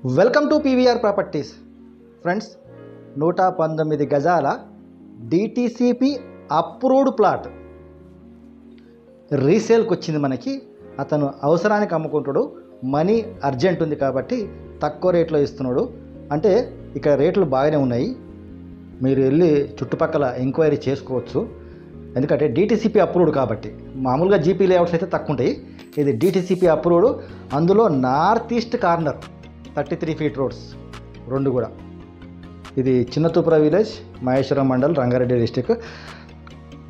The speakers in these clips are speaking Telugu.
Welcome to PVR properties. Friends, 119 గజాల డిటిసిపి అప్రూవ్డ్ ప్లాట్ రీసేల్కి వచ్చింది. మనకి అతను అవసరానికి అమ్ముకుంటాడు, మనీ అర్జెంట్ ఉంది కాబట్టి తక్కువ రేట్లో ఇస్తున్నాడు. అంటే ఇక్కడ రేట్లు బాగానే ఉన్నాయి, మీరు వెళ్ళి చుట్టుపక్కల ఎంక్వైరీ చేసుకోవచ్చు. ఎందుకంటే డిటిసిపి అప్రూవ్డ్ కాబట్టి. మామూలుగా జీపీ లేఅవుట్స్ అయితే తక్కువ ఉంటాయి, ఇది డిటిసిపి అప్రూవ్డ్. అందులో north east corner 33 feet roads రెండు కూడా. ఇది చిన్నతూపుర విలేజ్, మహేశ్వరం మండల్, రంగారెడ్డి డిస్టిక్.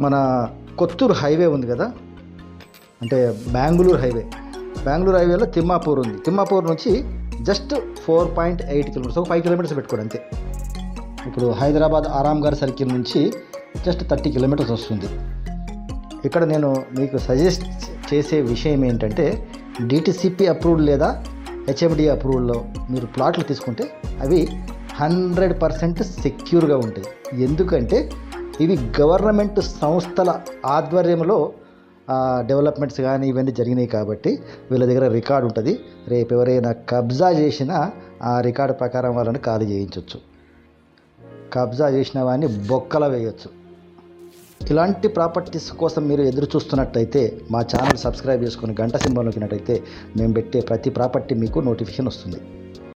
మన కొత్తూరు హైవే ఉంది కదా, అంటే బెంగళూరు హైవేలో తిమ్మాపూర్ ఉంది. తిమ్మాపూర్ నుంచి జస్ట్ 4.8 కిలోమీటర్స్, ఒక 5 కిలోమీటర్స్ పెట్టుకోండి అంతే. ఇప్పుడు హైదరాబాద్ ఆరాంఘర్ సర్కిల్ నుంచి జస్ట్ 30 కిలోమీటర్స్ వస్తుంది. ఇక్కడ నేను మీకు సజెస్ట్ చేసే విషయం ఏంటంటే, డిటిసిపి అప్రూవ్డ్ లేదా హెచ్ఎండి అప్రూవల్లో మీరు ప్లాట్లు తీసుకుంటే అవి 100% సెక్యూర్గా ఉంటాయి. ఎందుకంటే ఇవి గవర్నమెంట్ సంస్థల ఆధ్వర్యంలో డెవలప్మెంట్స్ కానీ ఇవన్నీ జరిగినాయి కాబట్టి వీళ్ళ దగ్గర రికార్డు ఉంటుంది. రేపు ఎవరైనా కబ్జా చేసినా ఆ రికార్డు ప్రకారం వాళ్ళని ఖాళీ చేయించవచ్చు, కబ్జా చేసిన వాడిని బొక్కల వేయచ్చు. ఇలాంటి ప్రాపర్టీస్ కోసం మీరు ఎదురు చూస్తున్నట్టయితే మా ఛానల్ సబ్స్క్రైబ్ చేసుకొని గంట సింబల్ నొక్కినట్టయితే మేము పెట్టే ప్రతి ప్రాపర్టీ మీకు నోటిఫికేషన్ వస్తుంది.